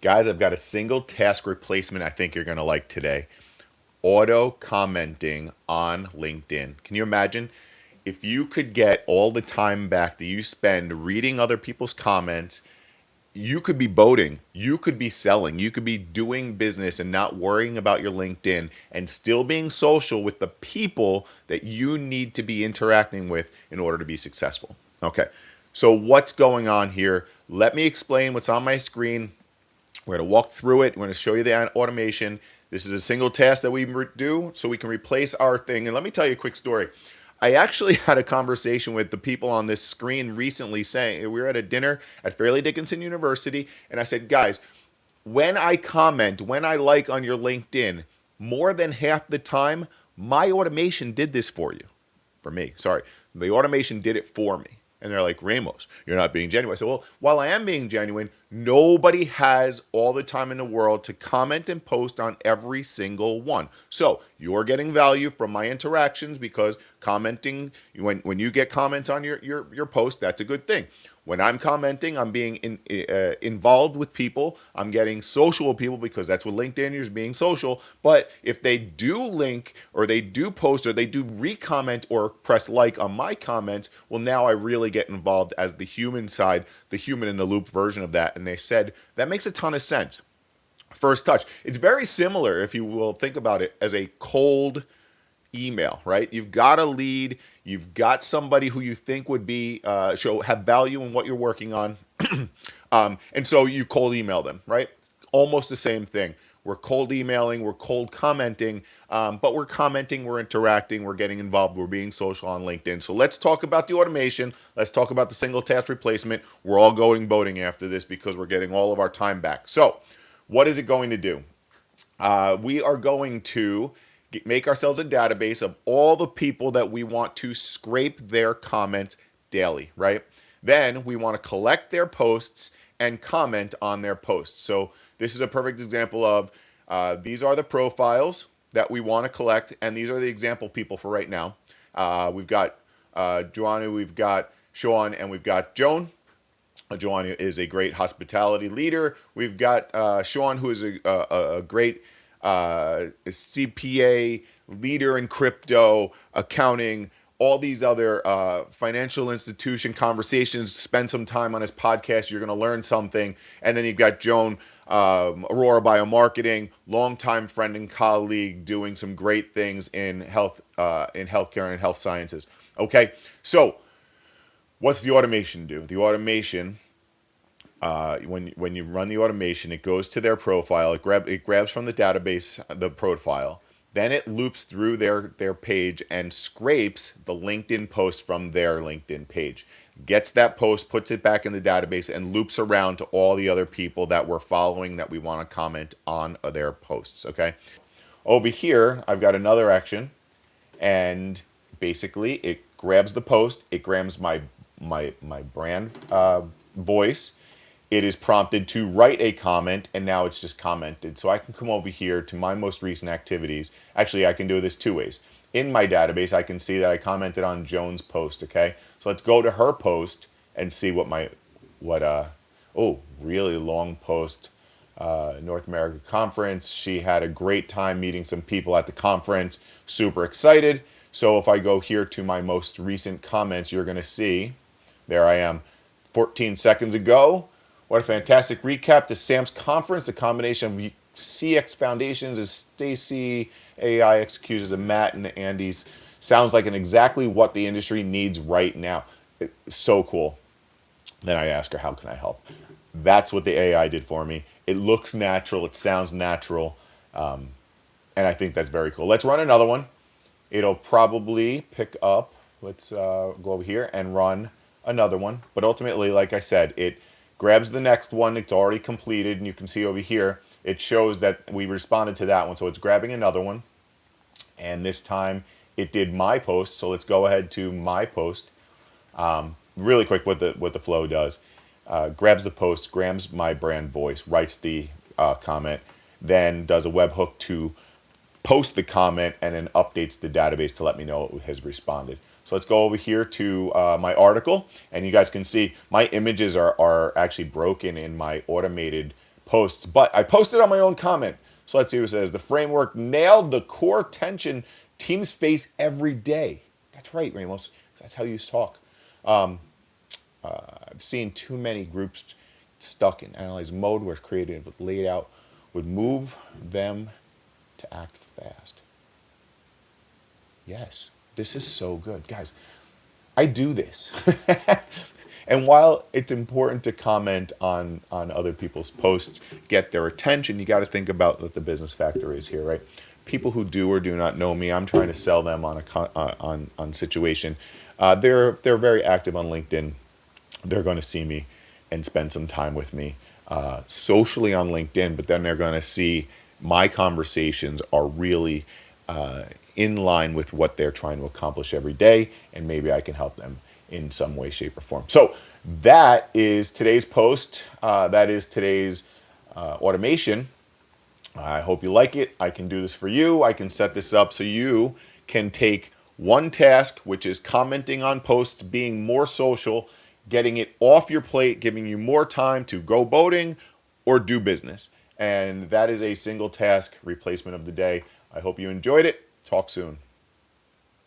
Guys, I've got a single task replacement I think you're going to like today. Auto commenting on LinkedIn. Can you imagine if you could get all the time back that you spend reading other people's comments? You could be boating, you could be selling, you could be doing business and not worrying about your LinkedIn and still being social with the people that you need to be interacting with in order to be successful. Okay, so what's going on here? Let me explain what's on my screen. We're going to walk through it. We're going to show you the automation. This is a single task that we do so we can replace our thing. And let me tell you a quick story. I actually had a conversation with the people on this screen recently saying we were at a dinner at Fairleigh Dickinson University, and I said, guys, when I comment, when I like on your LinkedIn, more than half the time, my automation did this for you. For me, sorry. The automation did it for me. And they're like, Ramos, you're not being genuine. I said, well, while I am being genuine, nobody has all the time in the world to comment and post on every single one. So you're getting value from my interactions because commenting, when you get comments on your post, that's a good thing. When I'm commenting, I'm being involved with people. I'm getting social with people because that's what LinkedIn is, being social. But if they do link or they do post or they do re-comment or press like on my comments, well, now I really get involved as the human side, the human in the loop version of that. And they said, that makes a ton of sense. First touch. It's very similar, if you will think about it, as a cold email, right? You've got a lead, you've got somebody who you think would be have value in what you're working on, and so you cold email them, right? Almost the same thing. We're cold emailing, we're cold commenting, but we're commenting, we're interacting, we're getting involved, we're being social on LinkedIn. So let's talk about the automation. Let's talk about the single task replacement. We're all going boating after this because we're getting all of our time back. So what is it going to do? We are going to make ourselves a database of all the people that we want to scrape their comments daily, right? Then we want to collect their posts and comment on their posts. So this is a perfect example of these are the profiles that we want to collect, and these are the example people for right now. We've got Joanna, we've got Sean, and we've got Joan. Joanna is a great hospitality leader. We've got Sean, who is a great CPA leader in crypto, accounting, all these other financial institution conversations. Spend some time on his podcast. You're going to learn something. And then you've got Joan, Aurora Biomarketing, longtime friend and colleague, doing some great things in healthcare and health sciences. Okay, so what's the automation do? The automation, when you run the automation, it goes to their profile. It grabs from the database the profile. Then it loops through their page and scrapes the LinkedIn post from their LinkedIn page. Gets that post, puts it back in the database, and loops around to all the other people that we're following that we want to comment on their posts. Okay. Over here, I've got another action, and basically it grabs the post. It grabs my brand voice. It is prompted to write a comment, and now it's just commented. So I can come over here to my most recent activities. Actually, I can do this two ways. In my database, I can see that I commented on Joan's post, okay? So let's go to her post and see really long post. North America Conference. She had a great time meeting some people at the conference. Super excited. So if I go here to my most recent comments, you're going to see, there I am, 14 seconds ago. What a fantastic recap to Sam's conference. The combination of CX Foundations is Stacy, AI executors, and Matt and Andy's. Sounds like exactly what the industry needs right now. So cool. Then I ask her, how can I help? That's what the AI did for me. It looks natural. It sounds natural. And I think that's very cool. Let's run another one. It'll probably pick up. Let's go over here and run another one. But ultimately, like I said, it grabs the next one. It's already completed. And you can see over here, it shows that we responded to that one. So it's grabbing another one. And this time it did my post. So let's go ahead to my post. Really quick what the flow does. Grabs the post, grabs my brand voice, writes the comment, then does a webhook to post the comment, and then updates the database to let me know it has responded. So let's go over here to my article, and you guys can see my images are actually broken in my automated posts. But I posted on my own comment. So let's see what it says. The framework nailed the core tension teams face every day. That's right, Ramos. That's how you talk. I've seen too many groups stuck in analyze mode where creative laid out would move them to act fast. Yes, this is so good. Guys, I do this. And while it's important to comment on other people's posts, get their attention, you got to think about what the business factor is here, right? People who do or do not know me, I'm trying to sell them on on situation. They're very active on LinkedIn. They're going to see me and spend some time with me socially on LinkedIn, but then they're going to see my conversations are really in line with what they're trying to accomplish every day, and maybe I can help them in some way, shape, or form. So that is today's post. That is today's automation. I hope you like it. I can do this for you. I can set this up so you can take one task, which is commenting on posts, being more social, getting it off your plate, giving you more time to go boating or do business. And that is a single task replacement of the day. I hope you enjoyed it. Talk soon.